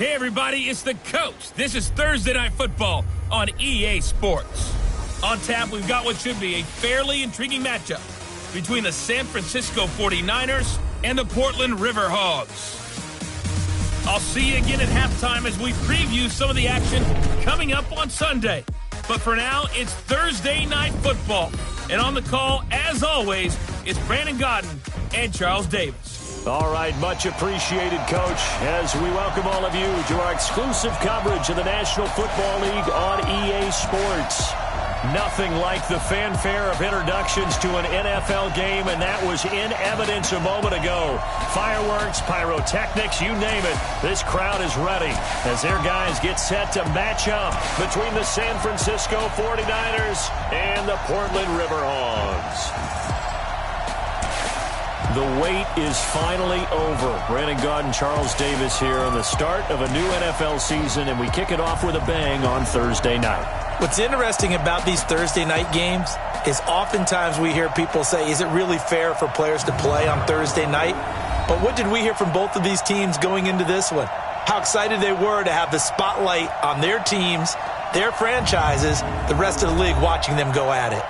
Hey everybody, it's the coach. This is Thursday Night Football on EA Sports. On tap, we've got what should be a fairly intriguing matchup between the San Francisco 49ers and the Portland River Hogs. I'll see you again at halftime as we preview some of the action coming up on Sunday. But for now, it's Thursday Night Football. And on the call, as always, it's Brandon Godden and Charles Davis. All right, much appreciated, Coach, as we welcome all of you to our exclusive coverage of the National Football League on EA Sports. Nothing like the fanfare of introductions to an NFL game, and that was in evidence a moment ago. Fireworks, pyrotechnics, you name it. This crowd is ready as their guys get set to match up between the San Francisco 49ers and the Portland River Hogs. The wait is finally over. Brandon Godden, Charles Davis here on the start of a new NFL season, and we kick it off with a bang on Thursday night. What's interesting about these Thursday night games is oftentimes we hear people say, is it really fair for players to play on Thursday night? But what did we hear from both of these teams going into this one? How excited they were to have the spotlight on their teams, their franchises, the rest of the league watching them go at it.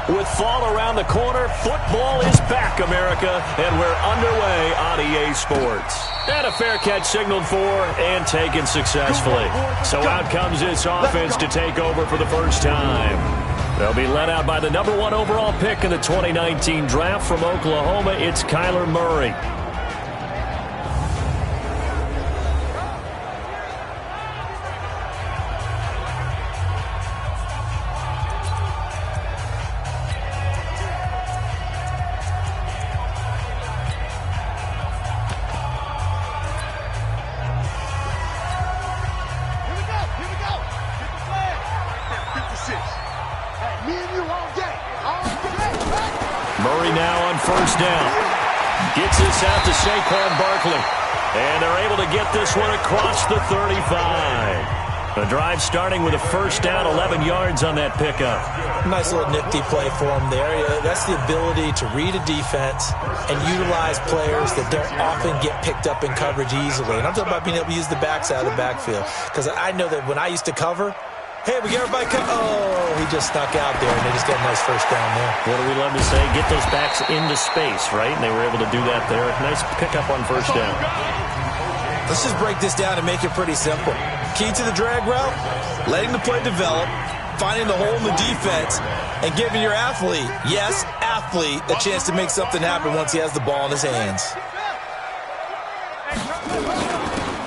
With fall around the corner, football is back, America, and we're underway on EA Sports. And a fair catch signaled for and taken successfully. So out comes this offense to take over for the first time. They'll be led out by the number 1 overall pick in the 2019 draft from Oklahoma. It's Kyler Murray. Murray now on first down. Gets this out to Saquon Barkley. And they're able to get this one across the 35. The drive starting with a first down, 11 yards on that pickup. Nice little nifty play for him there. That's the ability to read a defense and utilize players that don't often get picked up in coverage easily. And I'm talking about being able to use the backside of the backfield. Because I know that when I used to cover, hey, we get everybody oh, he just snuck out there, and they just got a nice first down there. What do we love to say? Get those backs into space, right? And they were able to do that there. Nice pickup on first down. Let's just break this down and make it pretty simple. Key to the drag route, letting the play develop, finding the hole in the defense, and giving your athlete, yes, athlete, a chance to make something happen once he has the ball in his hands.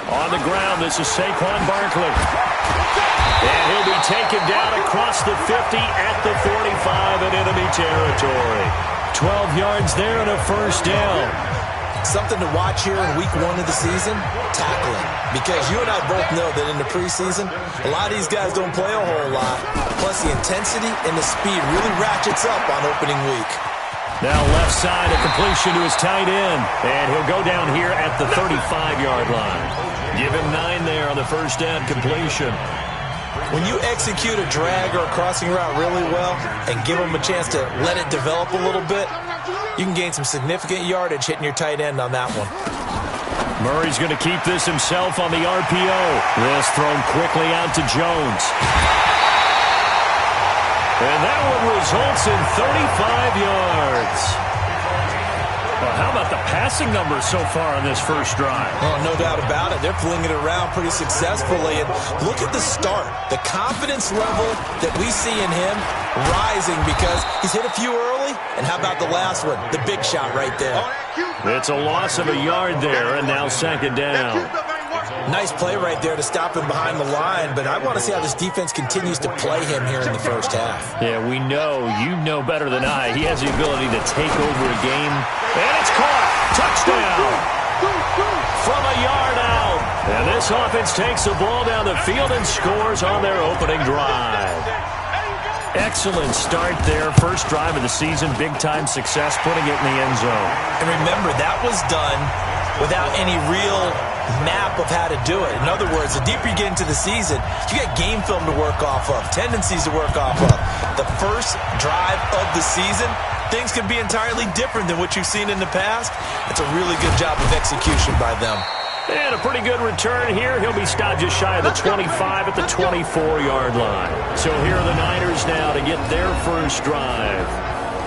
On the ground, this is Saquon Barkley. And he'll be taken down across the 50 at the 45 in enemy territory. 12 yards there and a first down. Something to watch here in week 1 of the season, tackling. Because you and I both know that in the preseason, a lot of these guys don't play a whole lot. Plus the intensity and the speed really ratchets up on opening week. Now left side, a completion to his tight end. And he'll go down here at the 35-yard line. Give him 9 there on the first down completion. When you execute a drag or a crossing route really well and give them a chance to let it develop a little bit, you can gain some significant yardage hitting your tight end on that one. Murray's going to keep this himself on the RPO. This thrown quickly out to Jones. And that one results in 35 yards. Well, how about the passing numbers so far on this first drive? Oh, no doubt about it. They're flinging it around pretty successfully. And look at the start. The confidence level that we see in him rising because he's hit a few early. And how about the last one? The big shot right there. It's a loss of a yard there, and now second down. Nice play right there to stop him behind the line, but I want to see how this defense continues to play him here in the first half. Yeah, we know. You know better than I. He has the ability to take over a game. And it's caught. Touchdown. From a yard out. And this offense takes the ball down the field and scores on their opening drive. Excellent start there. First drive of the season. Big-time success, putting it in the end zone. And remember, that was done without any real map of how to do it. In other words, the deeper you get into the season, you get game film to work off of, tendencies to work off of. The first drive of the season, things can be entirely different than what you've seen in the past. It's a really good job of execution by them. And a pretty good return here. He'll be stopped just shy of the 25 at the 24-yard line. So here are the Niners now to get their first drive.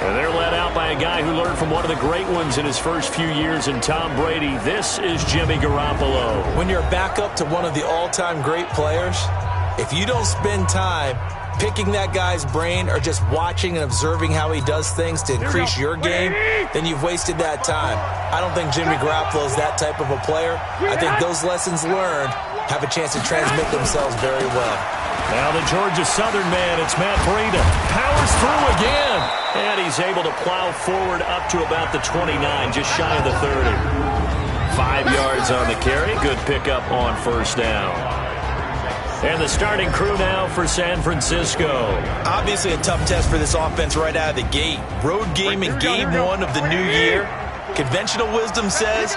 And they're led out by a guy who learned from one of the great ones in his first few years in Tom Brady. This is Jimmy Garoppolo. When you're back up to one of the all-time great players, if you don't spend time picking that guy's brain or just watching and observing how he does things to increase your game, then you've wasted that time. I don't think Jimmy Garoppolo is that type of a player. I think those lessons learned have a chance to transmit themselves very well. Now the Georgia Southern man, it's Matt Breida. Powers through again. And he's able to plow forward up to about the 29, just shy of the 30. 5 yards on the carry. Good pickup on first down. And the starting crew now for San Francisco. Obviously a tough test for this offense right out of the gate. Road game in game one of the new year. Conventional wisdom says,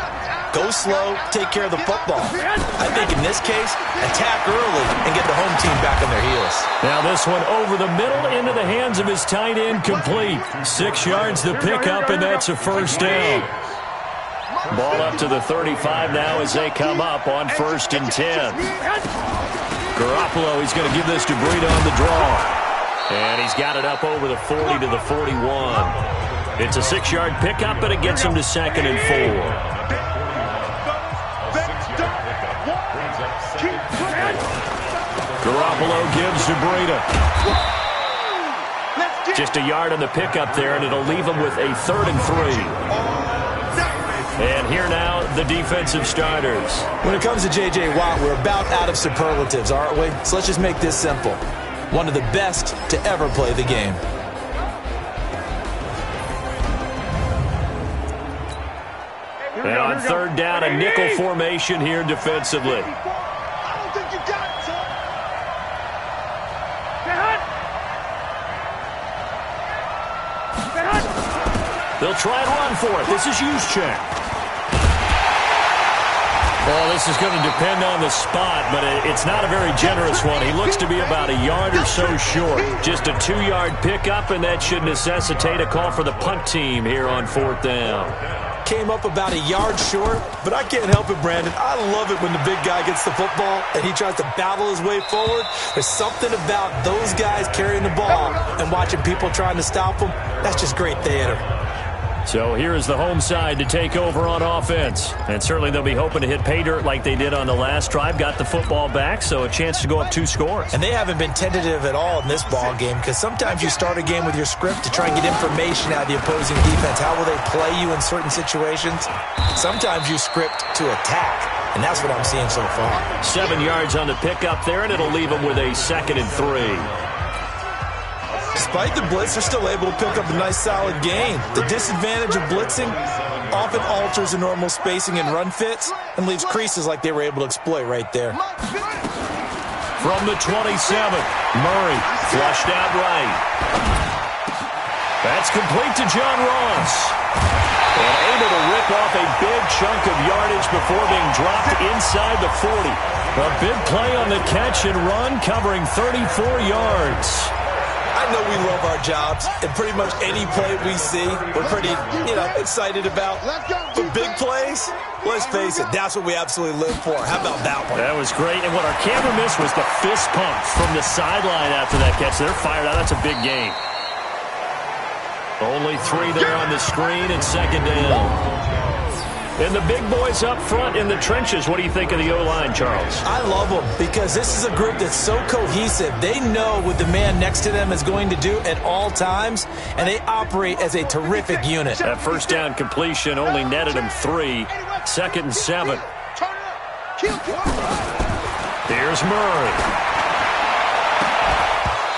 go slow, take care of the football. I think in this case, attack early and get the home team back on their heels. Now this one over the middle into the hands of his tight end, complete. 6 yards the pickup, and that's a first down. Ball up to the 35 now as they come up on 1st and 10. Garoppolo, he's going to give this to Breida on the draw. And he's got it up over the 40 to the 41. It's a 6-yard pickup, and it gets him to 2nd and 4. Garoppolo gives to Breida. Just a yard on the pickup there, and it'll leave him with a 3rd and 3. And here now, the defensive starters. When it comes to J.J. Watt, we're about out of superlatives, aren't we? So let's just make this simple. One of the best to ever play the game. And on 3rd down, a nickel formation here defensively. They'll try and run for it. This is Juszczyk. Well, this is going to depend on the spot, but it's not a very generous one. He looks to be about a yard or so short. Just a 2-yard pickup, and that should necessitate a call for the punt team here on 4th down. Came up about a yard short, but I can't help it, Brandon. I love it when the big guy gets the football and he tries to battle his way forward. There's something about those guys carrying the ball and watching people trying to stop them. That's just great theater. So here is the home side to take over on offense. And certainly they'll be hoping to hit pay dirt like they did on the last drive. Got the football back, so a chance to go up 2 scores. And they haven't been tentative at all in this ball game, because sometimes you start a game with your script to try and get information out of the opposing defense. How will they play you in certain situations? Sometimes you script to attack, and that's what I'm seeing so far. 7 yards on the pickup there, and it'll leave them with a 2nd and 3. Despite the blitz, they're still able to pick up a nice, solid gain. The disadvantage of blitzing often alters the normal spacing and run fits and leaves creases like they were able to exploit right there. From the 27, Murray flushed out right. That's complete to John Ross. And able to rip off a big chunk of yardage before being dropped inside the 40. A big play on the catch and run, covering 34 yards. I know we love our jobs, and pretty much any play we see, we're pretty, excited about. But big plays, let's face it, that's what we absolutely live for. How about that one? That was great, and what our camera missed was the fist pump from the sideline after that catch. They're fired out. That's a big gain. Only 3 there on the screen, and 2nd down. And the big boys up front in the trenches. What do you think of the O-line, Charles? I love them because this is a group that's so cohesive. They know what the man next to them is going to do at all times, and they operate as a terrific unit. That first down completion only netted him 3. 2nd and 7. Here's Murray.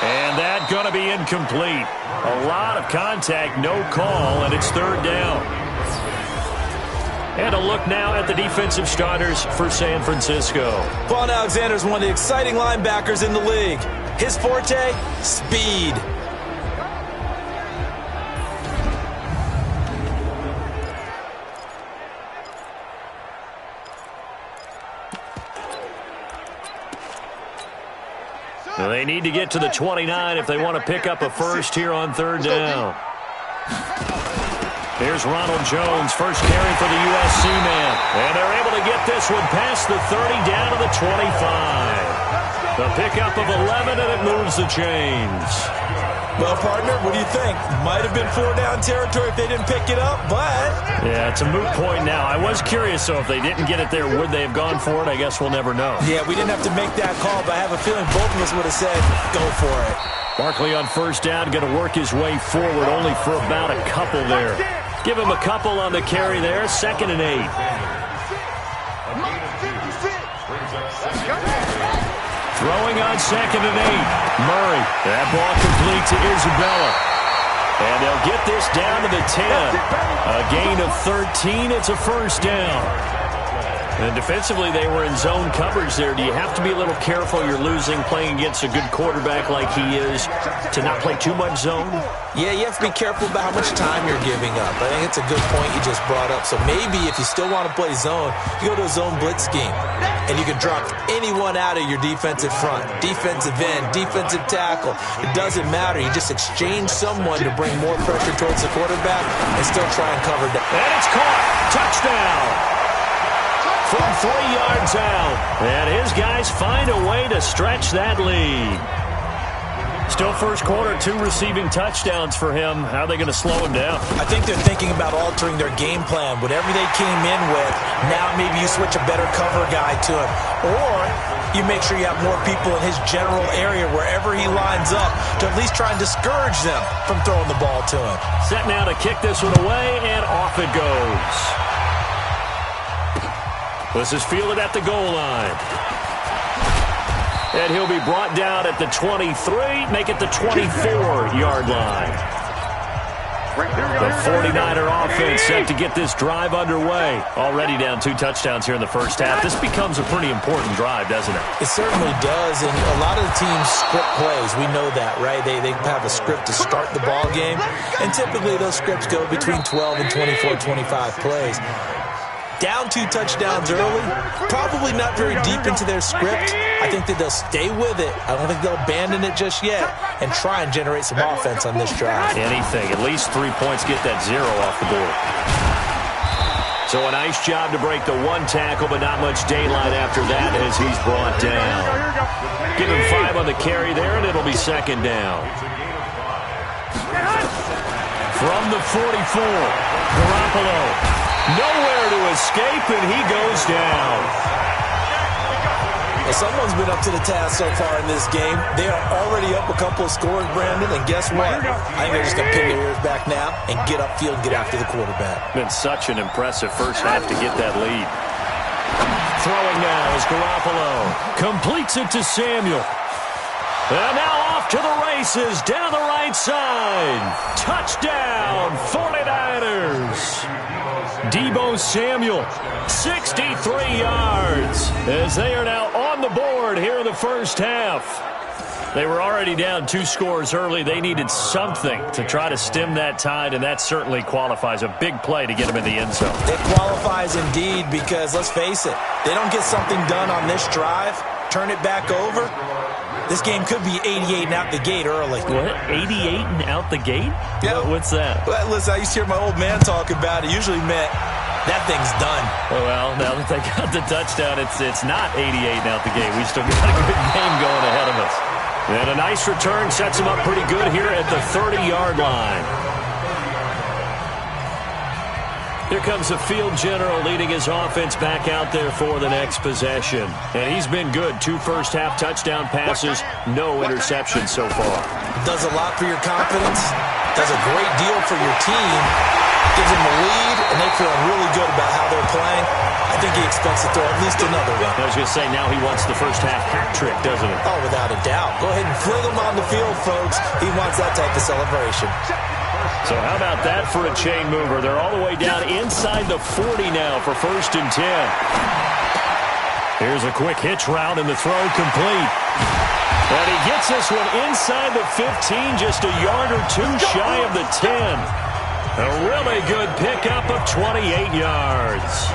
And that going to be incomplete. A lot of contact, no call, and it's 3rd down. And a look now at the defensive starters for San Francisco. Vaughn Alexander is one of the exciting linebackers in the league. His forte, speed. Well, they need to get to the 29 if they want to pick up a first here on third down. Here's Ronald Jones, first carry for the USC man. And they're able to get this one past the 30 down to the 25. The pickup of 11, and it moves the chains. Well, partner, what do you think? Might have been 4-down territory if they didn't pick it up, but... Yeah, it's a moot point now. I was curious, so if they didn't get it there, would they have gone for it? I guess we'll never know. Yeah, we didn't have to make that call, but I have a feeling both of us would have said, go for it. Barkley on first down, going to work his way forward, only for about a couple there. Give him a couple on the carry there, 2nd and 8. Throwing on 2nd and 8. Murray. That ball complete to Isabella. And they'll get this down to the 10. A gain of 13. It's a first down. And defensively, they were in zone coverage there. Do you have to be a little careful? You're losing playing against a good quarterback like he is to not play too much zone? Yeah, you have to be careful about how much time you're giving up. I think it's a good point you just brought up. So maybe if you still want to play zone, you go to a zone blitz scheme. And you can drop anyone out of your defensive front. Defensive end, defensive tackle. It doesn't matter. You just exchange someone to bring more pressure towards the quarterback and still try and cover down. And it's caught. Touchdown. From 3 yards out. And his guys find a way to stretch that lead. Still first quarter, 2 receiving touchdowns for him. How are they going to slow him down? I think they're thinking about altering their game plan. Whatever they came in with, now maybe you switch a better cover guy to him. Or you make sure you have more people in his general area wherever he lines up to at least try and discourage them from throwing the ball to him. Set now to kick this one away, and off it goes. This is fielded at the goal line. And he'll be brought down at the 23, make it the 24-yard line. The 49er offense set to get this drive underway. Already down 2 touchdowns here in the first half. This becomes a pretty important drive, doesn't it? It certainly does, and a lot of the teams script plays. We know that, right? They have a script to start the ball game, and typically those scripts go between 12 and 24, 25 plays. Down 2 touchdowns early, probably not very deep into their script. I think that they'll stay with it. I don't think they'll abandon it just yet and try and generate some offense on this drive. Anything, at least 3 points, get that 0 off the board. So a nice job to break the 1 tackle, but not much daylight after that as he's brought down. Give him 5 on the carry there, and it'll be 2nd down. From the 44, Garoppolo. Nowhere to escape, and he goes down. Well, someone's been up to the task so far in this game. They are already up a couple of scores, Brandon, and guess what? I think they're just going to pin their ears back now and get upfield and get after the quarterback. Been such an impressive first half to get that lead. Throwing now is Garoppolo. Completes it to Samuel. And now off to the races, down the right side. Touchdown, 49ers. Deebo Samuel, 63 yards, as they are now on the board here in the first half. They were already down 2 scores early. They needed something to try to stem that tide, and that certainly qualifies. A big play to get them in the end zone. It qualifies indeed because, let's face it, they don't get something done on this drive, turn it back over, this game could be 88 and out the gate early. What? 88 and out the gate? Yeah. What's that? Well, listen, I used to hear my old man talk about it. Usually meant that thing's done. Well, now that they got the touchdown, it's not 88 and out the gate. We still got a good game going ahead of us. And a nice return sets him up pretty good here at the 30-yard line. Here comes the field general leading his offense back out there for the next possession. And he's been good. 2 first-half touchdown passes, no interceptions so far. Does a lot for your confidence, does a great deal for your team, gives them a lead, and they feel really good about how they're playing. I think he expects to throw at least another one. I was going to say, now he wants the first-half hat trick, doesn't he? Oh, without a doubt. Go ahead and fling him on the field, folks. He wants that type of celebration. So how about that for a chain mover? They're all the way down inside the 40 now for 1st and 10. Here's a quick hitch route, and the throw complete. And he gets this one inside the 15, just a yard or 2 shy of the 10. A really good pickup of 28 yards.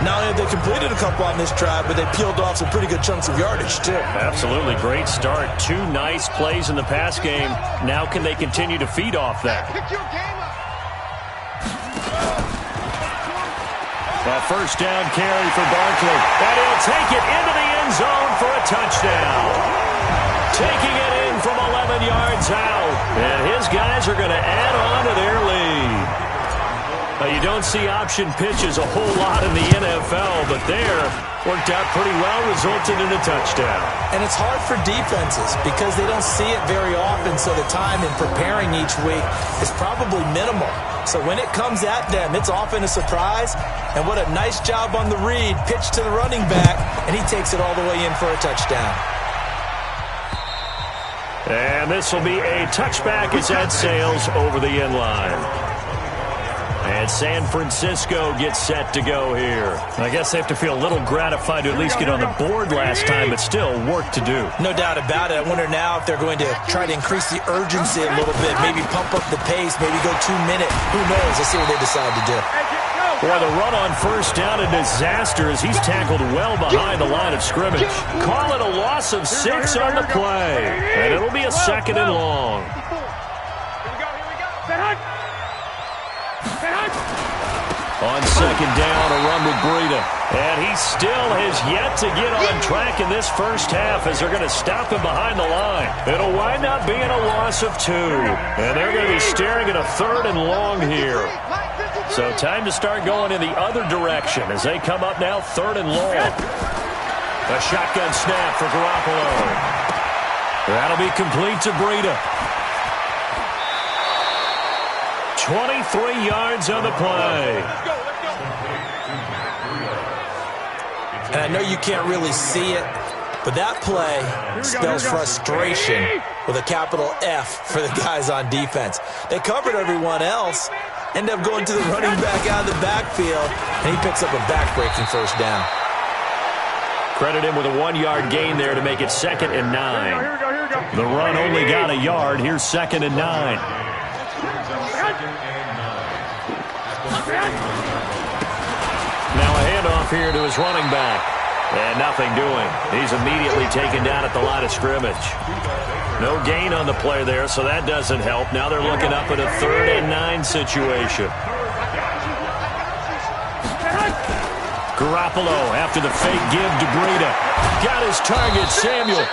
Not only have they completed a couple on this drive, but they peeled off some pretty good chunks of yardage, too. Absolutely. Great start. 2 nice plays in the pass game. Now can they continue to feed off that? A first down carry for Barkley. And he'll take it into the end zone for a touchdown. Taking it in from 11 yards out. And his guys are going to add on to their lead. You don't see option pitches a whole lot in the NFL, but there worked out pretty well, resulted in a touchdown. And it's hard for defenses because they don't see it very often, so the time in preparing each week is probably minimal. So when it comes at them, it's often a surprise. And what a nice job on the read. Pitch to the running back, and he takes it all the way in for a touchdown. And this will be a touchback as that sails over the end line. And San Francisco gets set to go here. I guess they have to feel a little gratified to at least get on the board last time, but still work to do. No doubt about it. I wonder now if they're going to try to increase the urgency a little bit, maybe pump up the pace, maybe go 2-minute. Who knows? Let's see what they decide to do. Boy, the run on first down, a disaster as he's tackled well behind the line of scrimmage. Call it a loss of 6 on the play. And it'll be a second and long. On second down, a run with Breida. And he still has yet to get on track in this first half as they're going to stop him behind the line. It'll wind up being a loss of 2. And they're going to be staring at a third and long here. So time to start going in the other direction as they come up now third and long. A shotgun snap for Garoppolo. That'll be complete to Breida. 23 yards on the play. And I know you can't really see it, but that play spells frustration with a capital F for the guys on defense. They covered everyone else, end up going to the running back out of the backfield, and he picks up a back-breaking first down. Credit him with a 1-yard gain there to make it 2nd and 9. The run only got a yard. Here's 2nd and 9. Now a handoff here to his running back. And nothing doing. He's immediately taken down at the line of scrimmage. No gain on the play there, so that doesn't help. Now they're looking up at a 3rd and 9 situation. Garoppolo after the fake give to Breida. Got his target, Samuel.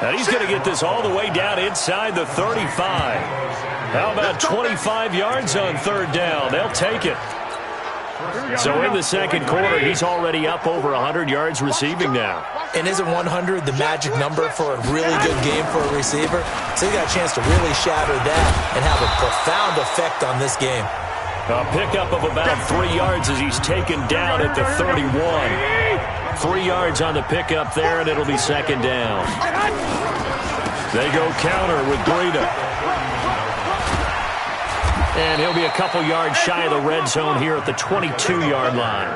And he's going to get this all the way down inside the 35. How about 25 yards on 3rd down? They'll take it. So in the second quarter, he's already up over 100 yards receiving now. And isn't 100 the magic number for a really good game for a receiver? So he got a chance to really shatter that and have a profound effect on this game. A pickup of about 3 yards as he's taken down at the 31. 3 yards on the pickup there, and it'll be 2nd down. They go counter with Breida. And he'll be a couple yards shy of the red zone here at the 22-yard line.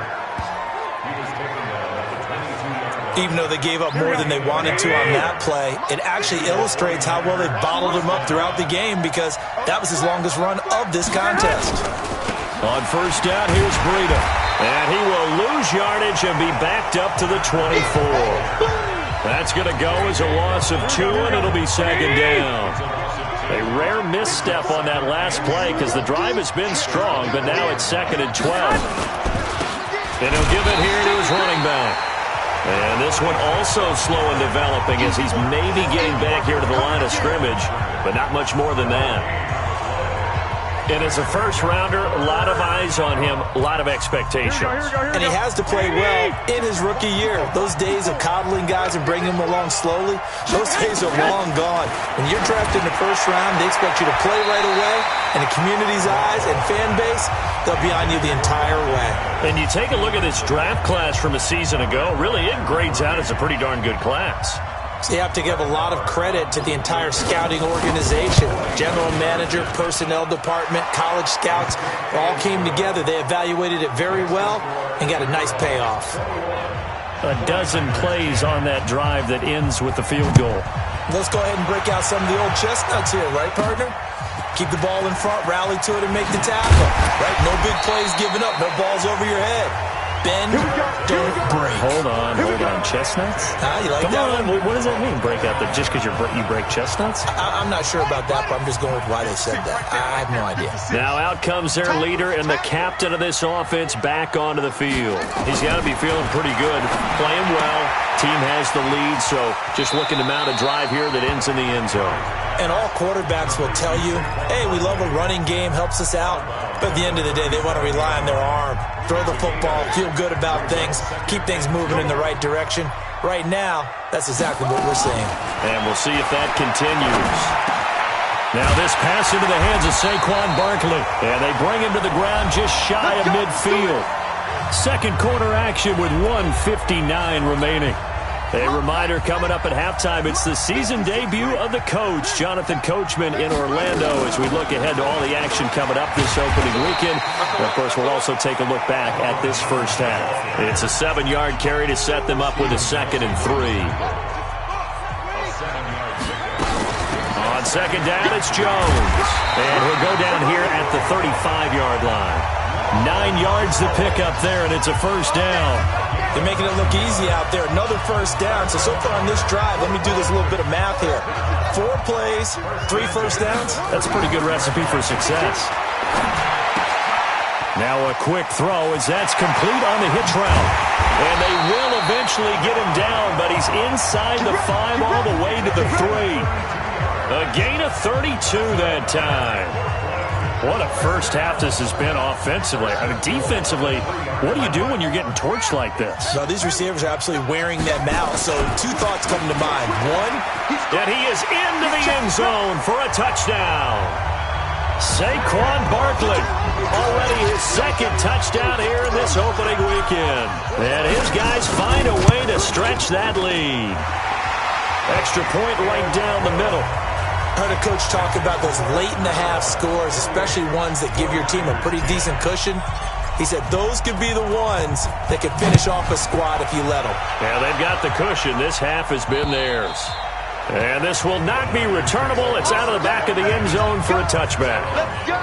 Even though they gave up more than they wanted to on that play, it actually illustrates how well they bottled him up throughout the game because that was his longest run of this contest. On first down, here's Breida. And he will lose yardage and be backed up to the 24. That's going to go as a loss of 2, and it'll be 2nd down. A rare misstep on that last play because the drive has been strong, but now it's 2nd and 12. And he'll give it here to his running back. And this one also slow in developing as he's maybe getting back here to the line of scrimmage, but not much more than that. And as a first-rounder, a lot of eyes on him, a lot of expectations. And he has to play well in his rookie year. Those days of coddling guys and bringing them along slowly, those days are long gone. When you're drafted in the first round, they expect you to play right away. And the community's eyes and fan base, they'll be on you the entire way. And you take a look at this draft class from a season ago, really it grades out as a pretty darn good class. So you have to give a lot of credit to the entire scouting organization. General manager, personnel department, college scouts, all came together. They evaluated it very well and got a nice payoff. A dozen plays on that drive that ends with the field goal. Let's go ahead and break out some of the old chestnuts here, right, partner? Keep the ball in front, rally to it, and make the tackle. Right? No big plays given up, no balls over your head. Bend, don't break. Hold on. Chestnuts? You like Come that on. one? What does that mean, break out? Just because you break chestnuts? I'm not sure about that, but I'm just going with why they said that. I have no idea. Now out comes their leader and the captain of this offense back onto the field. He's got to be feeling pretty good, playing well. Team has the lead, so just looking to mount a drive here that ends in the end zone. And all quarterbacks will tell you, hey, we love a running game, helps us out. But at the end of the day, they want to rely on their arm. Throw the football, feel good about things, keep things moving in the right direction. Right now, that's exactly what we're seeing. And we'll see if that continues. Now this pass into the hands of Saquon Barkley. And they bring him to the ground just shy of midfield. Second quarter action with 1:59 remaining. A reminder coming up at halftime, it's the season debut of the coach, Jonathan Coachman in Orlando, as we look ahead to all the action coming up this opening weekend. And of course, we'll also take a look back at this first half. It's a 7-yard carry to set them up with a 2nd and 3. On second down, it's Jones. And he'll go down here at the 35-yard line. 9 yards to pick up there, and it's a first down. They're making it look easy out there. Another first down. So far on this drive, let me do this little bit of math here. 4 plays, 3 first downs. That's a pretty good recipe for success. Now a quick throw as that's complete on the hitch route. And they will eventually get him down, but he's inside the 5 all the way to the 3. A gain of 32 that time. What a first half this has been offensively. I mean, defensively, what do you do when you're getting torched like this? No, these receivers are absolutely wearing them out. So 2 thoughts come to mind. One, that he is into the end zone for a touchdown. Saquon Barkley, already his 2nd touchdown here in this opening weekend. And his guys find a way to stretch that lead. Extra point right down the middle. I heard a coach talk about those late-in-the-half scores, especially ones that give your team a pretty decent cushion. He said those could be the ones that could finish off a squad if you let them. Yeah, they've got the cushion. This half has been theirs. And this will not be returnable. It's out of the back of the end zone for a touchback. Let's go!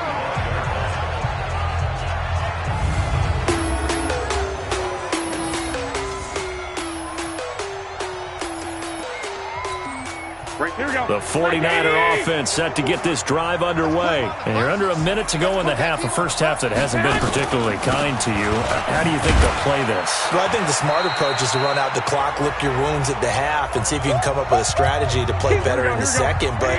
The 49er offense set to get this drive underway. And you're under a minute to go in the half, a first half that hasn't been particularly kind to you. How do you think they'll play this? Well, I think the smart approach is to run out the clock, lick your wounds at the half, and see if you can come up with a strategy to play better in the second. But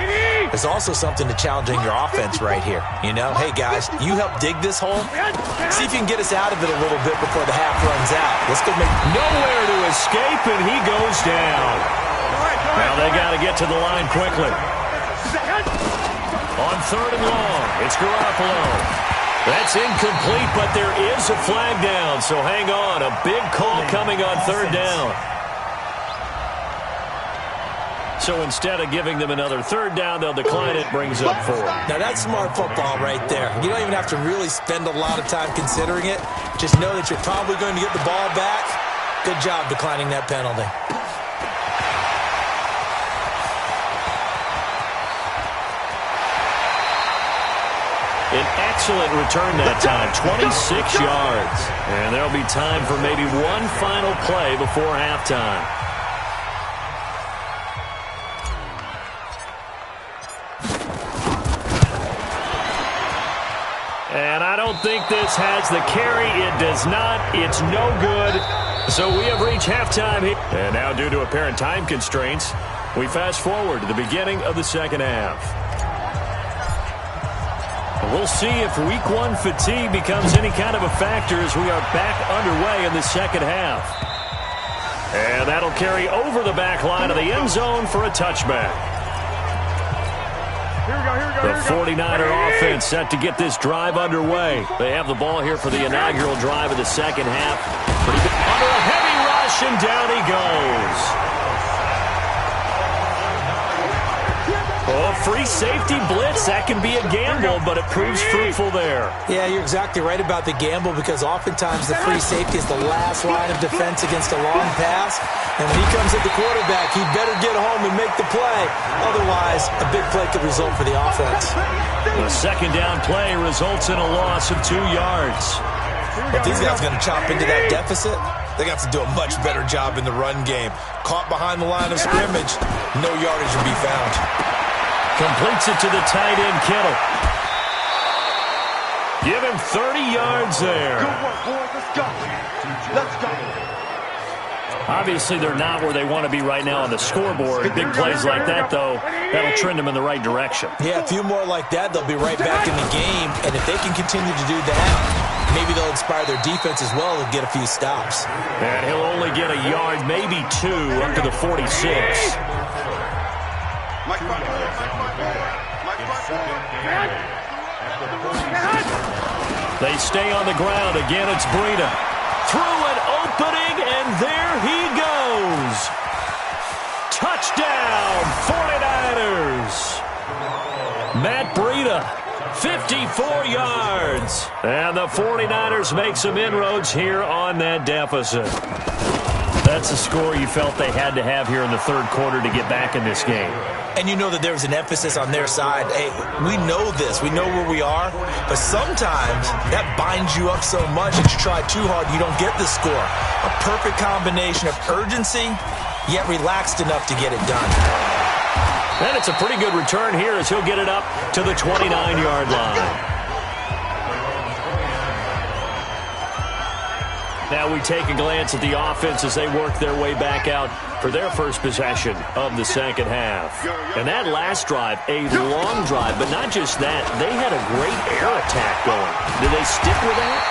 there's also something to challenging your offense right here. You know, hey, guys, you help dig this hole. See if you can get us out of it a little bit before the half runs out. Let's go make nowhere to escape, and he goes down. Now they got to get to the line quickly. On 3rd and long, it's Garoppolo. That's incomplete, but there is a flag down, so hang on. A big call coming on 3rd down. So instead of giving them another 3rd down, they'll decline it, brings up 4. Now that's smart football right there. You don't even have to really spend a lot of time considering it. Just know that you're probably going to get the ball back. Good job declining that penalty. An excellent return that time, 26 yards. And there'll be time for maybe one final play before halftime. And I don't think this has the carry. It does not. It's no good. So we have reached halftime here. And now, due to apparent time constraints, we fast forward to the beginning of the second half. We'll see if week 1 fatigue becomes any kind of a factor as we are back underway in the second half. And that'll carry over the back line of the end zone for a touchback. The 49er offense set to get this drive underway. They have the ball here for the inaugural drive of the second half. Pretty good. Under a heavy rush, and down he goes. Oh, free safety blitz, that can be a gamble, but it proves fruitful there. Yeah, you're exactly right about the gamble because oftentimes the free safety is the last line of defense against a long pass. And when he comes at the quarterback, he'd better get home and make the play. Otherwise, a big play could result for the offense. The second down play results in a loss of 2 yards. If these guys are going to chop into that deficit, they got to do a much better job in the run game. Caught behind the line of scrimmage, no yardage to be found. Completes it to the tight end, Kittle. Give him 30 yards there. Good work, boys. Let's go. Let's go. Obviously, they're not where they want to be right now on the scoreboard. Big plays like that, though, that'll trend them in the right direction. Yeah, a few more like that, they'll be right back in the game. And if they can continue to do that, maybe they'll inspire their defense as well and get a few stops. And he'll only get a yard, maybe two, up to the 46. They stay on the ground. Again, it's Breida. Through an opening, and there he goes. Touchdown, 49ers. Matt Breida, 54 yards. And the 49ers make some inroads here on that deficit. That's a score you felt they had to have here in the third quarter to get back in this game. And you know that there was an emphasis on their side. Hey, we know this. We know where we are. But sometimes that binds you up so much that you try too hard, you don't get the score. A perfect combination of urgency, yet relaxed enough to get it done. And it's a pretty good return here as he'll get it up to the 29-yard line. Now we take a glance at the offense as they work their way back out for their first possession of the second half. And that last drive, a long drive, but not just that. They had a great air attack going. Did they stick with that?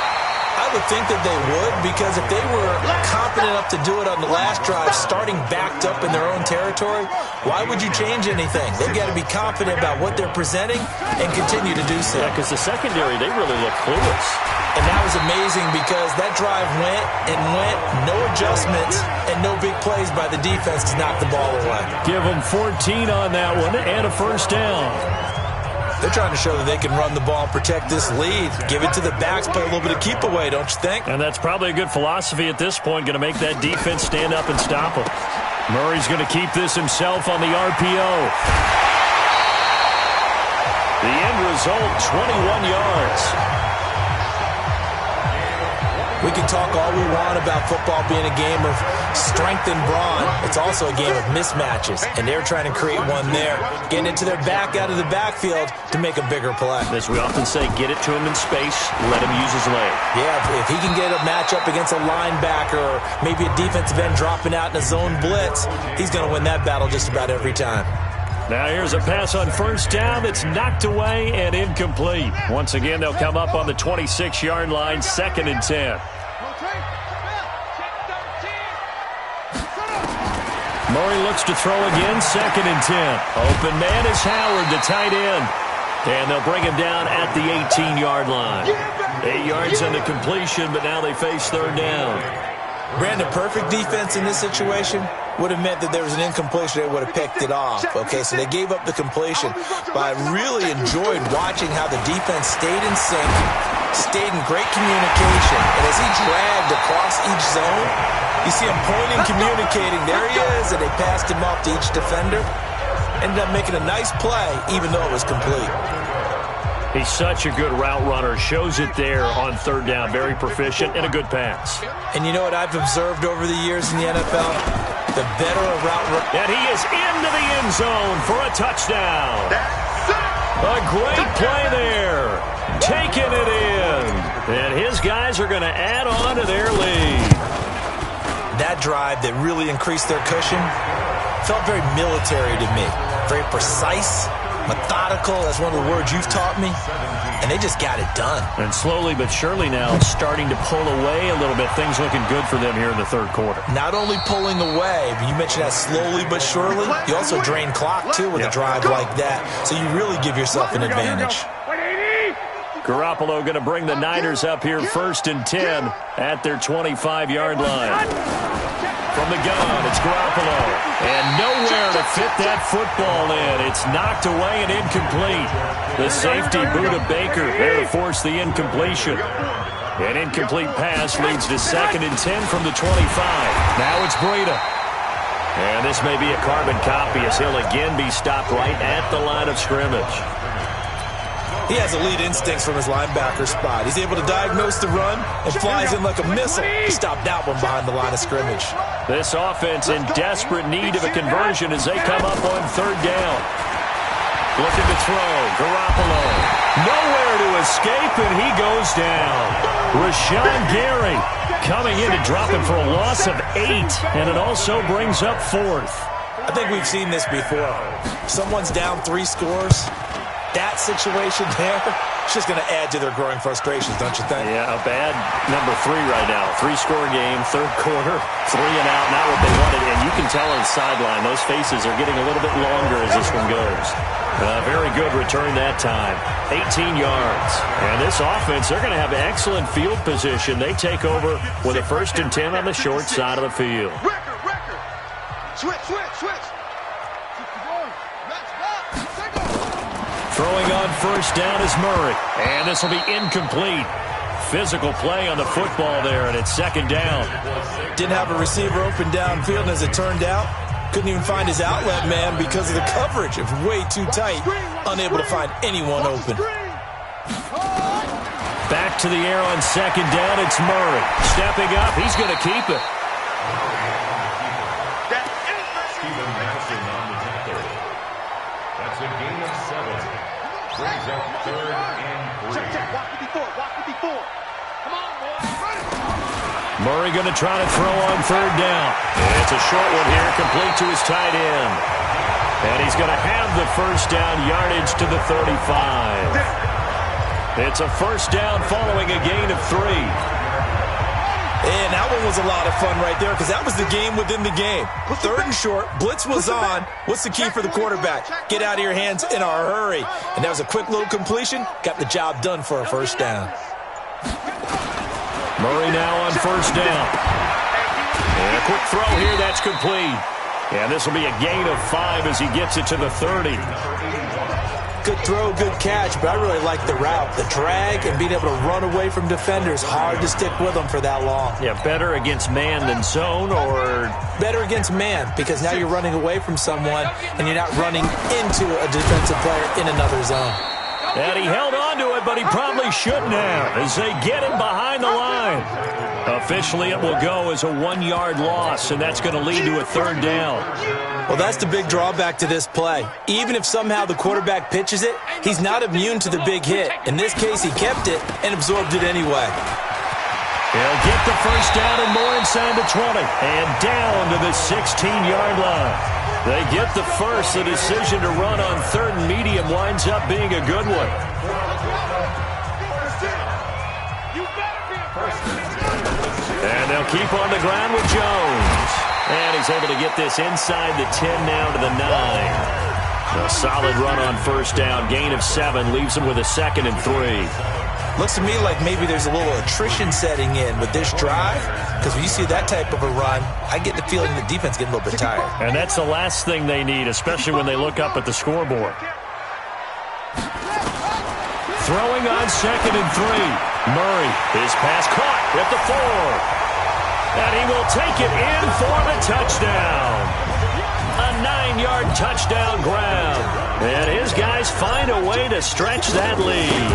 I would think that they would, because if they were confident enough to do it on the last drive, starting backed up in their own territory, why would you change anything? They've got to be confident about what they're presenting and continue to do so. Yeah, because the secondary, they really look clueless. And that was amazing because that drive went and went, no adjustments, and no big plays by the defense to knock the ball away. Give them 14 on that one and a first down. They're trying to show that they can run the ball and protect this lead. Give it to the backs, play a little bit of keep away, don't you think? And that's probably a good philosophy at this point, going to make that defense stand up and stop them. Murray's going to keep this himself on the RPO. The end result, 21 yards. We can talk all we want about football being a game of strength and brawn. It's also a game of mismatches, and they're trying to create one there, getting it to their back out of the backfield to make a bigger play. As we often say, get it to him in space, let him use his leg. Yeah, if he can get a matchup against a linebacker or maybe a defensive end dropping out in a zone blitz, he's going to win that battle just about every time. Now here's a pass on first down that's knocked away and incomplete. Once again, they'll come up on the 26-yard line, 2nd and 10. Murray looks to throw again, 2nd and 10. Open man is Howard, the tight end. And they'll bring him down at the 18-yard line. 8 yards on the completion, but now they face third down. Brandon, perfect defense in this situation would have meant that there was an incompletion. They would have picked it off. Okay, so they gave up the completion. But I really enjoyed watching how the defense stayed in sync, stayed in great communication. And as he dragged across each zone, you see him pointing, communicating. There he is, and they passed him off to each defender. Ended up making a nice play, even though it was complete. He's such a good route runner. Shows it there on third down. Very proficient and a good pass. And you know what I've observed over the years in the NFL? The better a route runner. And he is into the end zone for a touchdown. A great play there. Taking it in. And his guys are going to add on to their lead. That drive that really increased their cushion felt very military to me. Very precise, methodical. That's one of the words you've taught me. And they just got it done. And slowly but surely now starting to pull away a little bit. Things looking good for them here in the third quarter. Not only pulling away, but you mentioned that slowly but surely. You also drain clock, too, with a drive like that. So you really give yourself an advantage. Garoppolo going to bring the Niners up here 1st and 10 at their 25-yard line. From the gun, it's Garoppolo. And nowhere to fit that football in. It's knocked away and incomplete. The safety, Buda Baker, there to force the incompletion. An incomplete pass leads to 2nd and 10 from the 25. Now it's Breida. And this may be a carbon copy as he'll again be stopped right at the line of scrimmage. He has elite instincts from his linebacker spot. He's able to diagnose the run and flies in like a missile to stop that one behind the line of scrimmage. This offense in desperate need of a conversion as they come up on third down. Looking to throw. Garoppolo. Nowhere to escape, and he goes down. Rashawn Gary coming in to drop him for a loss of 8, and it also brings up fourth. I think we've seen this before. Someone's down 3 scores. That situation there, it's just going to add to their growing frustrations, don't you think? Yeah, a bad number 3 right now. 3-score game, third quarter, 3 and out, not what they wanted. And you can tell on the sideline, those faces are getting a little bit longer as this one goes. Very good return that time. 18 yards. And this offense, they're going to have excellent field position. They take over with a 1st and 10 on the short side of the field. Record. Switch. Throwing on first down is Murray. And this will be incomplete. Physical play on the football there, and it's 2nd down. Didn't have a receiver open downfield, and as it turned out, couldn't even find his outlet man because of the coverage. It was way too tight. Unable to find anyone open. Back to the air on 2nd down. It's Murray. Stepping up. He's going to keep it. That's a gain of 7. Brings up 3rd and 3. Check. Walk with me 4. Come on, boy. Murray going to try to throw on 3rd down. It's a short one here, complete to his tight end. And he's going to have the 1st down yardage to the 35. It's a 1st down following a gain of 3. And that one was a lot of fun right there because that was the game within the game. 3rd and short, blitz was on. What's the key for the quarterback? Get out of your hands in a hurry. And that was a quick little completion. Got the job done for a 1st down. Murray now on 1st down. And a quick throw here, that's complete. And this will be a gain of 5 as he gets it to the 30. Good throw, good catch, but I really like the route. The drag and being able to run away from defenders. Hard to stick with them for that long. Yeah, better against man than zone, or better against man because now you're running away from someone and you're not running into a defensive player in another zone. And he held on to it, but he probably shouldn't have as they get him behind the line. Officially, it will go as a 1-yard loss, and that's going to lead to a 3rd down. Well, that's the big drawback to this play. Even if somehow the quarterback pitches it, he's not immune to the big hit. In this case, he kept it and absorbed it anyway. He'll get the 1st down and more inside the 20. And down to the 16-yard line. They get the first. The decision to run on 3rd and medium winds up being a good one. And they'll keep on the ground with Jones. And he's able to get this inside the 10 now to the 9. A solid run on 1st down. Gain of 7 leaves him with a 2nd and 3. Looks to me like maybe there's a little attrition setting in with this drive. Because when you see that type of a run, I get the feeling the defense getting a little bit tired. And that's the last thing they need, especially when they look up at the scoreboard. Throwing on 2nd and 3. Murray, his pass caught at the 4. And he will take it in for the touchdown. A 9-yard touchdown grab. And his guys find a way to stretch that lead.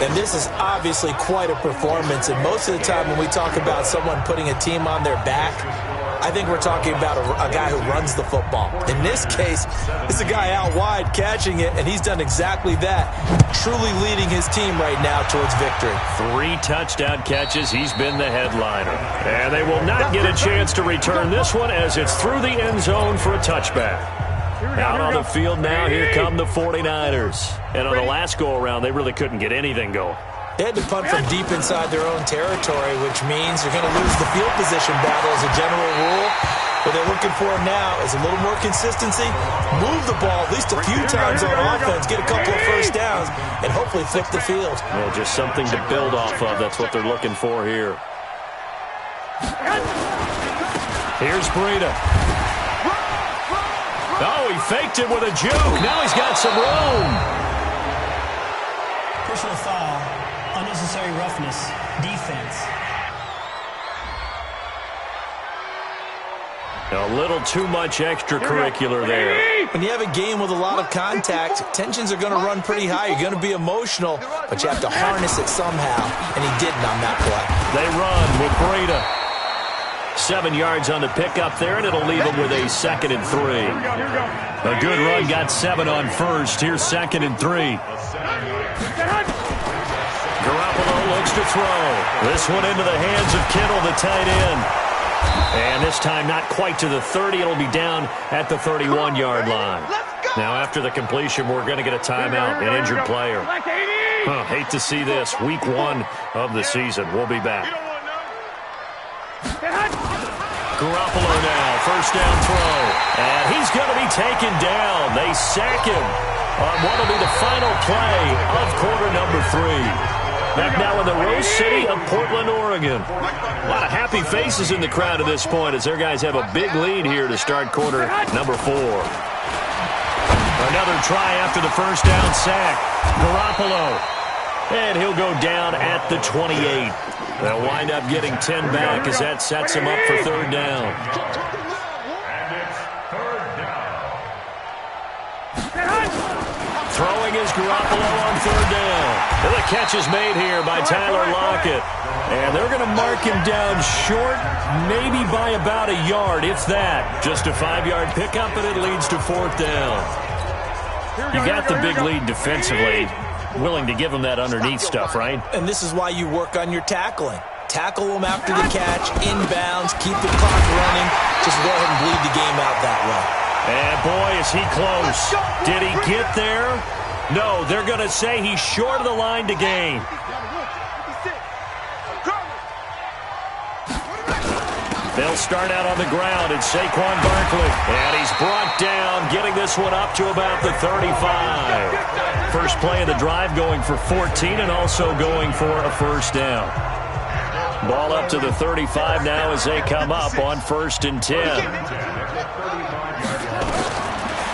And this is obviously quite a performance. And most of the time when we talk about someone putting a team on their back, I think we're talking about a guy who runs the football. In this case, it's a guy out wide catching it, and he's done exactly that, truly leading his team right now towards victory. 3 touchdown catches. He's been the headliner. And they will not get a chance to return this one as it's through the end zone for a touchback. Out on the field now, here come the 49ers. And on the last go-around, they really couldn't get anything going. They had to punt from deep inside their own territory, which means you're going to lose the field position battle as a general rule. What they're looking for now is a little more consistency, move the ball at least a few times on offense, get a couple of 1st downs, and hopefully flip the field. Well, just something to build off of. That's what they're looking for here. Here's Breida. Oh, he faked it with a juke. Now he's got some room. Personal foul, unnecessary roughness, defense. A little too much extracurricular there. When you have a game with a lot of contact, tensions are going to run pretty high. You're going to be emotional, but you have to harness it somehow, and he didn't on that play. They run with Breda. 7 yards on the pickup there, and it'll leave him with a 2nd and 3. A good run got 7 on first. Here's 2nd and 3. Garoppolo looks to throw. This one into the hands of Kittle, the tight end. And this time not quite to the 30. It'll be down at the 31-yard line. Now after the completion, we're going to get a timeout, an injured player. Hate to see this. Week 1 of the season. We'll be back. Garoppolo now, first down throw. And he's going to be taken down. They sack him on what will be the final play of quarter number 3. Back now in the Rose City of Portland, Oregon. A lot of happy faces in the crowd at this point as their guys have a big lead here to start quarter number 4. Another try after the first down sack. Garoppolo. And he'll go down at the 28. They'll wind up getting 10 back as that sets him up for 3rd down. Throwing is Garoppolo on 3rd down. And the catch is made here by Tyler Lockett. And they're going to mark him down short, maybe by about a yard, if that. Just a 5-yard pickup, and it leads to 4th down. You got the big lead defensively. Willing to give him that underneath stuff, right? And this is why you work on your tackling. Tackle them after the catch, inbounds, keep the clock running. Just go ahead and bleed the game out that way. And boy, is he close. Did he get there? No, they're going to say he's short of the line to gain. They'll start out on the ground. It's Saquon Barkley. And he's brought down, getting this one up to about the 35. First play of the drive going for 14 and also going for a first down. Ball up to the 35 now as they come up on 1st and 10.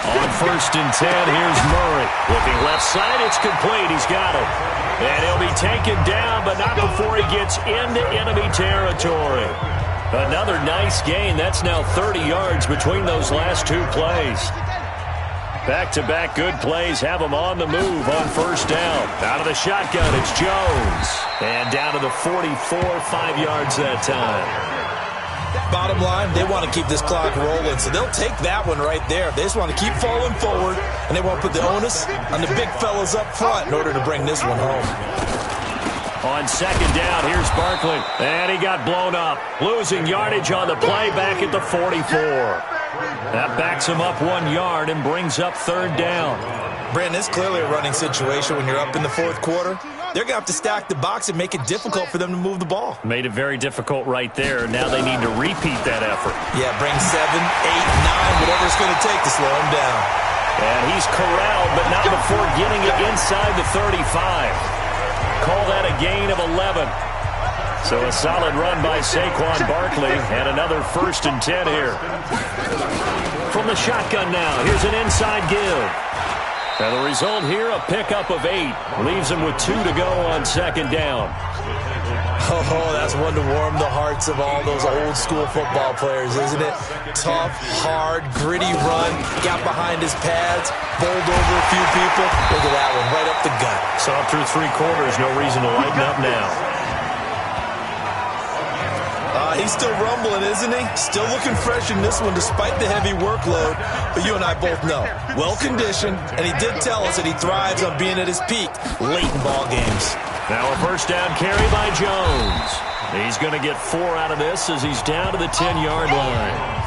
On 1st and 10, here's Murray. Looking left side, it's complete. He's got it. And he'll be taken down, but not before he gets into enemy territory. Another nice gain. That's now 30 yards between those last 2 plays. Back-to-back good plays have them on the move on 1st down. Out of the shotgun, it's Jones. And down to the 44, 5 yards that time. Bottom line, they want to keep this clock rolling, so they'll take that one right there. They just want to keep falling forward, and they want to put the onus on the big fellas up front in order to bring this one home. On 2nd down, here's Barkley. And he got blown up. Losing yardage on the play back at the 44. That backs him up 1 yard and brings up 3rd down. Brandon, it's clearly a running situation when you're up in the 4th quarter. They're going to have to stack the box and make it difficult for them to move the ball. Made it very difficult right there. Now they need to repeat that effort. Yeah, bring 7, 8, 9, whatever it's going to take to slow him down. And he's corralled, but not before getting it inside the 35. Call that a gain of 11. So a solid run by Saquon Barkley, and another 1st and 10 here. From the shotgun now, here's an inside give. And the result here, a pickup of 8. Leaves him with 2 to go on 2nd down. Oh, that's one to warm the hearts of all those old school football players, isn't it? Tough, hard, gritty run, got behind his pads, bowled over a few people. Look at that one, right up the gut. Saw through 3 quarters, no reason to lighten up now. He's still rumbling, isn't he? Still looking fresh in this one despite the heavy workload. But you and I both know, well-conditioned, and he did tell us that he thrives on being at his peak late in ball games. Now a 1st down carry by Jones. He's going to get 4 out of this as he's down to the 10-yard line.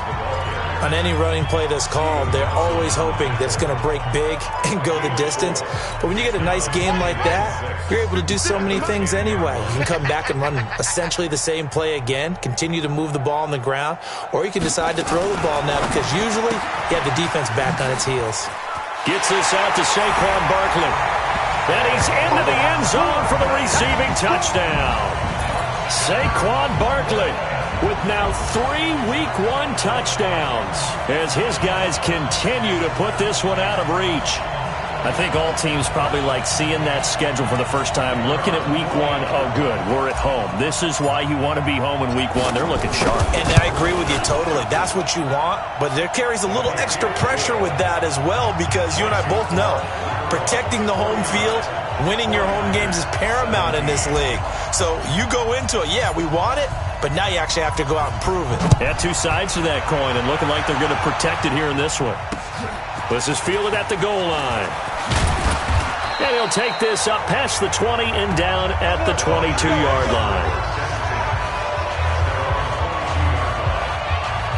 On any running play that's called, they're always hoping that it's going to break big and go the distance. But when you get a nice game like that, you're able to do so many things anyway. You can come back and run essentially the same play again, continue to move the ball on the ground, or you can decide to throw the ball now because usually you have the defense back on its heels. Gets this out to Saquon Barkley. And he's into the end zone for the receiving touchdown. Saquon Barkley with now 3 Week 1 touchdowns as his guys continue to put this one out of reach. I think all teams probably like seeing that schedule for the first time, looking at Week 1, oh good, we're at home. This is why you want to be home in Week 1. They're looking sharp. And I agree with you totally. That's what you want, but there carries a little extra pressure with that as well because you and I both know protecting the home field, winning your home games is paramount in this league. So you go into it, yeah, we want it, but now you actually have to go out and prove it. Yeah, two sides to that coin, and looking like they're going to protect it here in this one. This is fielded at the goal line. And he'll take this up past the 20 and down at the 22-yard line.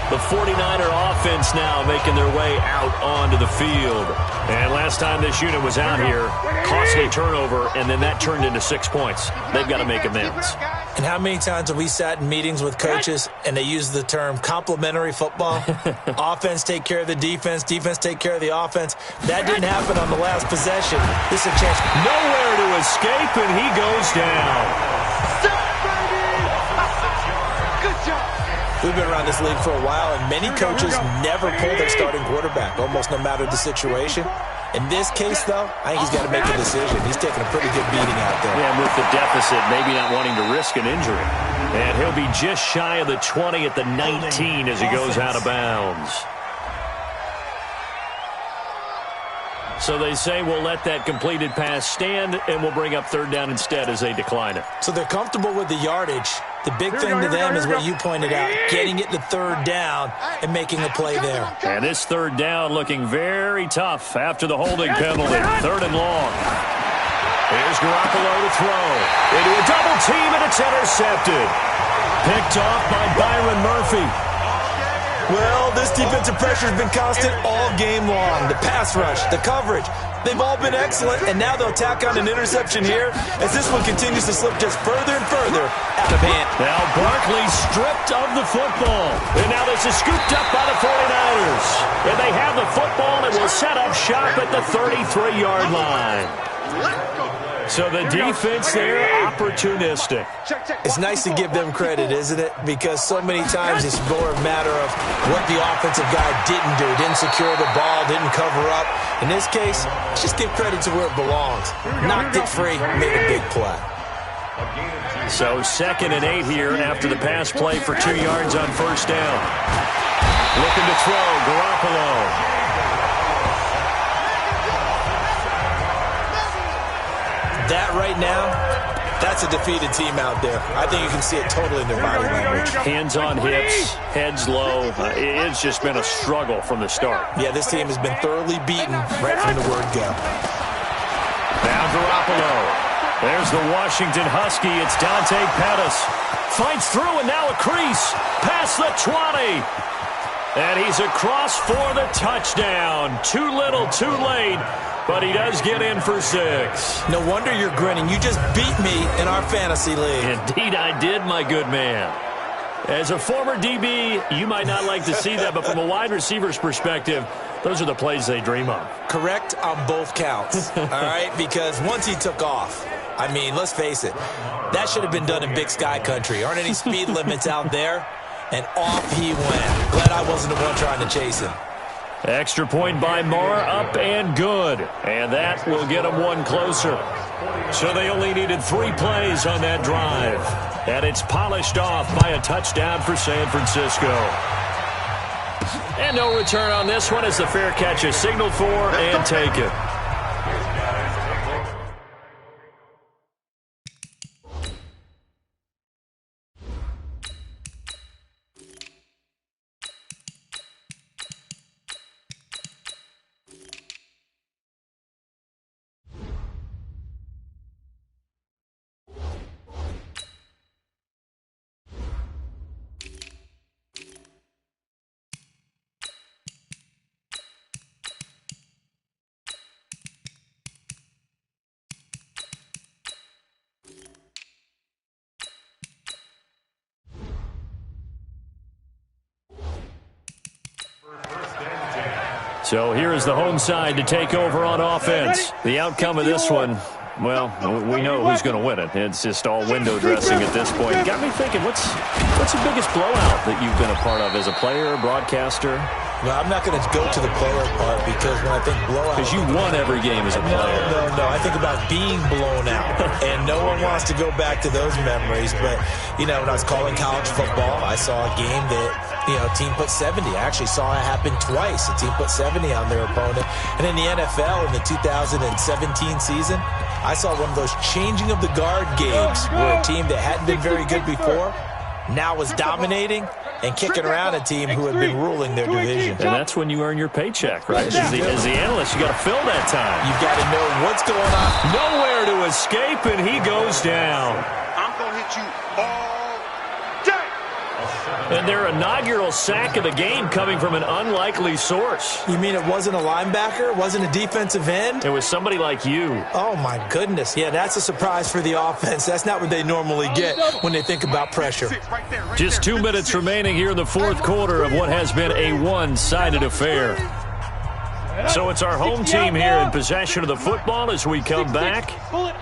The 49er offense now making their way out onto the field. And last time this unit was out here, costly turnover, and then that turned into 6 points. They've got to make amends. And how many times have we sat in meetings with coaches and they use the term complementary football? Offense take care of the defense, defense take care of the offense. That didn't happen on the last possession. This is a chance. Nowhere to escape, and he goes down. Good job. We've been around this league for a while, and many coaches never pull their starting quarterback, almost no matter the situation. In this case, though, I think he's got to make a decision. He's taking a pretty good beating out there. Yeah, and with the deficit, maybe not wanting to risk an injury. And he'll be just shy of the 20 at the 19 as he goes out of bounds. So they say we'll let that completed pass stand, and we'll bring up third down instead as they decline it. So they're comfortable with the yardage. The big thing to them is what you pointed out, getting it to third down and making a play there. And this third down looking very tough after the holding penalty. Third and long. Here's Garoppolo to throw. Into a double team, and it's intercepted. Picked off by Byron Murphy. Well, this defensive pressure has been constant all game long. The pass rush, the coverage, they've all been excellent, and now they'll tack on an interception here as this one continues to slip just further and further out of hand. Now Barkley stripped of the football, and now this is scooped up by the 49ers. And they have the football and will set up shop at the 33-yard line. So the defense there, opportunistic. It's nice to give them credit, isn't it? Because so many times it's more a matter of what the offensive guy didn't do. Didn't secure the ball, didn't cover up. In this case, just give credit to where it belongs. Knocked it free, made a big play. So 2nd and 8 here after the pass play for 2 yards on first down. Looking to throw, Garoppolo. That right now, that's a defeated team out there. I think you can see it totally in their body language. Hands on hips, heads low. It's just been a struggle from the start. Yeah, this team has been thoroughly beaten right from the word go. Now Garoppolo. There's the Washington Husky. It's Dante Pettis. Fights through, and now a crease. Past the 20. And he's across for the touchdown. Too little, too late. But he does get in for 6. No wonder you're grinning. You just beat me in our fantasy league. Indeed I did, my good man. As a former DB, you might not like to see that, but from a wide receiver's perspective, those are the plays they dream of. Correct on both counts, all right? Because once he took off, I mean, let's face it, that should have been done in Big Sky country. Aren't any speed limits out there? And off he went. Glad I wasn't the one trying to chase him. Extra point by Marr, up and good. And that will get them one closer. So they only needed 3 plays on that drive. And it's polished off by a touchdown for San Francisco. And no return on this one as the fair catch is signaled for and taken. So here is the home side to take over on offense. The outcome of this one, well, we know who's going to win it. It's just all window dressing at this point. Got me thinking, what's the biggest blowout that you've been a part of as a player, broadcaster? Well, I'm not going to go to the player part because when I think blowout... Because you won every game as a player. No. I think about being blown out. And no one wants to go back to those memories. But, when I was calling college football, I saw a game that, team put 70. I actually saw it happen twice. A team put 70 on their opponent. And in the NFL, in the 2017 season, I saw one of those changing of the guard games where a team that hadn't been very good before now was dominating and kicking around a team who had been ruling their division. And that's when you earn your paycheck, right? As the analyst, you got to fill that time. You've got to know what's going on. Nowhere to escape, and he goes down. I'm going to hit you all day. And their inaugural sack of the game coming from an unlikely source. You mean it wasn't a linebacker? It wasn't a defensive end? It was somebody like you. Oh, my goodness. Yeah, that's a surprise for the offense. That's not what they normally get when they think about pressure. Just 2 minutes remaining here in the fourth quarter of what has been a one-sided affair. So it's our home team here in possession of the football as we come back.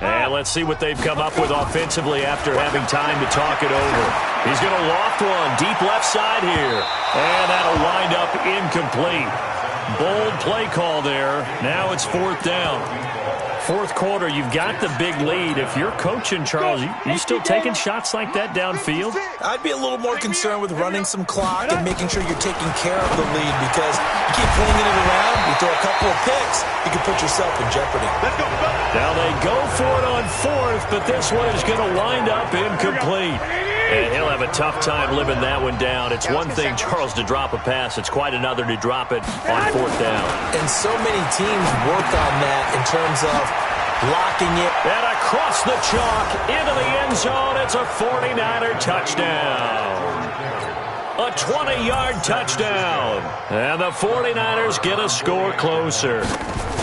And let's see what they've come up with offensively after having time to talk it over. He's going to loft one deep left side here. And that'll wind up incomplete. Bold play call there. Now it's fourth down. Fourth quarter, you've got the big lead. If you're coaching, Charles, you still taking shots like that downfield? I'd be a little more concerned with running some clock and making sure you're taking care of the lead because you keep flinging it around, you throw a couple of picks, you can put yourself in jeopardy. Now they go for it on fourth, but this one is going to wind up incomplete. And he'll have a tough time living that one down. It's one thing, Charles, to drop a pass. It's quite another to drop it on fourth down. And so many teams work on that in terms of blocking it. And across the chalk into the end zone. It's a 49er touchdown. A 20-yard touchdown. And the 49ers get a score closer.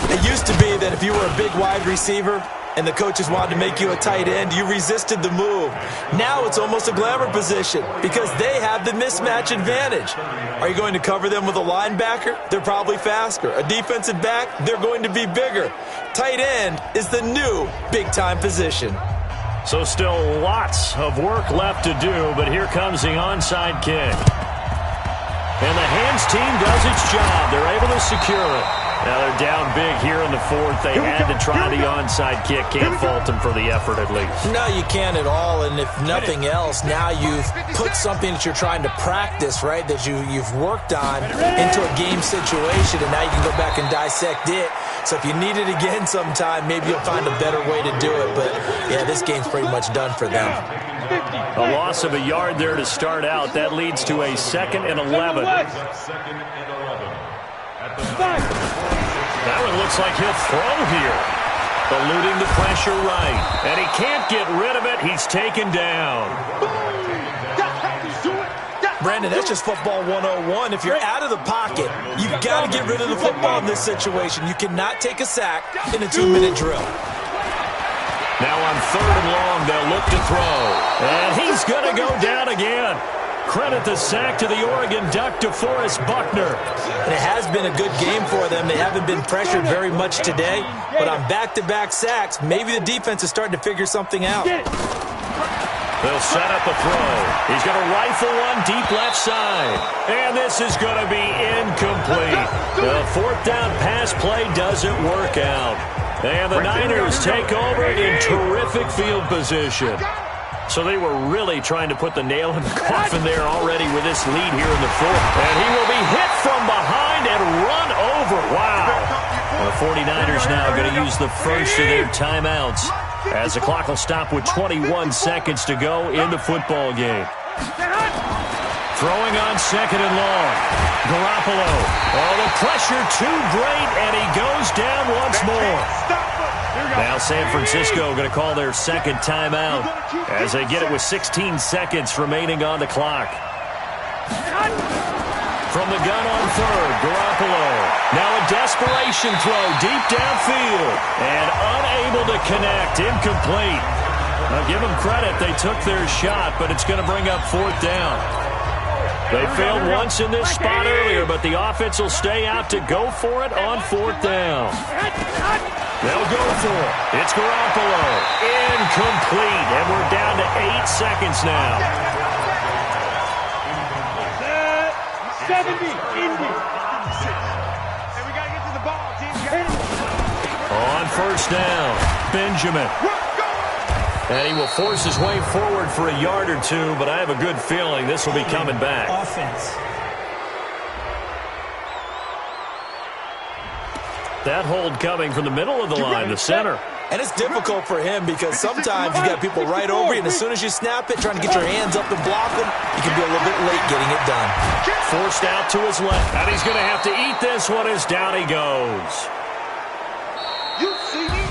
It used to be that if you were a big wide receiver and the coaches wanted to make you a tight end, you resisted the move. Now it's almost a glamour position because they have the mismatch advantage. Are you going to cover them with a linebacker? They're probably faster. A defensive back? They're going to be bigger. Tight end is the new big-time position. So still lots of work left to do, but here comes the onside kick. And the hands team does its job. They're able to secure it. Now they're down big here in the fourth. They had to try the onside kick. Can't fault them for the effort at least. No, you can't at all. And if nothing else, now you've put something that you're trying to practice, right, that you've worked on into a game situation, and now you can go back and dissect it. So if you need it again sometime, maybe you'll find a better way to do it. But, yeah, this game's pretty much done for them. A loss of a yard there to start out. That leads to a 2nd and 11. That one looks like he'll throw here. Eluding the pressure right. And he can't get rid of it. He's taken down. Brandon, that's just football 101. If you're out of the pocket, you've got to get rid of the football in this situation. You cannot take a sack in a 2-minute drill. Now on 3rd and long, they'll look to throw. And he's going to go down again. Credit the sack to the Oregon Duck, DeForest Buckner. And it has been a good game for them. They haven't been pressured very much today, but on back-to-back sacks, maybe the defense is starting to figure something out. They'll set up a throw. He's going to rifle one deep left side. And this is going to be incomplete. The 4th down pass play doesn't work out. And the Niners take over in terrific field position. So they were really trying to put the nail in the coffin there already with this lead here in the fourth. And he will be hit from behind and run over. Wow. The 49ers now going to use the first of their timeouts as the clock will stop with 21 seconds to go in the football game. Throwing on 2nd and long. Garoppolo. Oh, the pressure too great, and he goes down once more. Now San Francisco going to call their 2nd timeout as they get it with 16 seconds remaining on the clock. From the gun on 3rd, Garoppolo. Now a desperation throw deep downfield and unable to connect, incomplete. Now give them credit, they took their shot, but it's going to bring up 4th down. They failed once in this spot earlier, but the offense will stay out to go for it on 4th down. They'll go for it. It's Garoppolo. Incomplete. And we're down to 8 seconds now. 70, Indy. And we got to get to the ball, team. On first down, Benjamin. And he will force his way forward for a yard or two, but I have a good feeling this will be coming back. Offense. That hold coming from the middle of the line, the center. And it's difficult for him because sometimes you got people right over you, and as soon as you snap it, trying to get your hands up and block them, you can be a little bit late getting it done. Forced out to his left, and he's going to have to eat this one as down he goes. You see me?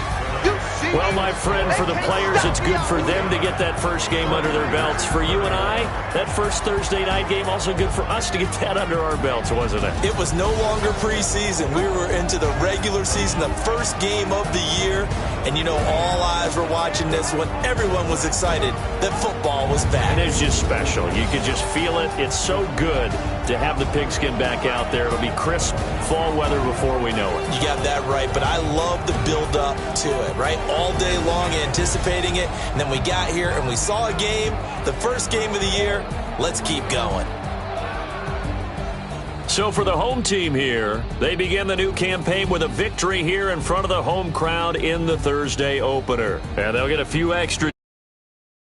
You see me? Well, my friend, for the players, it's good for them to get that first game under their belts. For you and I, that first Thursday night game, also good for us to get that under our belts, wasn't it? It was no longer preseason. We were into the regular season, the first game of the year. And, you know, all eyes were watching this when everyone was excited that football was back. And it's just special. You could just feel it. It's so good to have the pigskin back out there. It'll be crisp fall weather before we know it. You got that right, but I love the build-up to it, right? All day long anticipating it, and then we got here and we saw a game, the first game of the year. Let's keep going. So for the home team here, they begin the new campaign with a victory here in front of the home crowd in the Thursday opener. And they'll get a few extra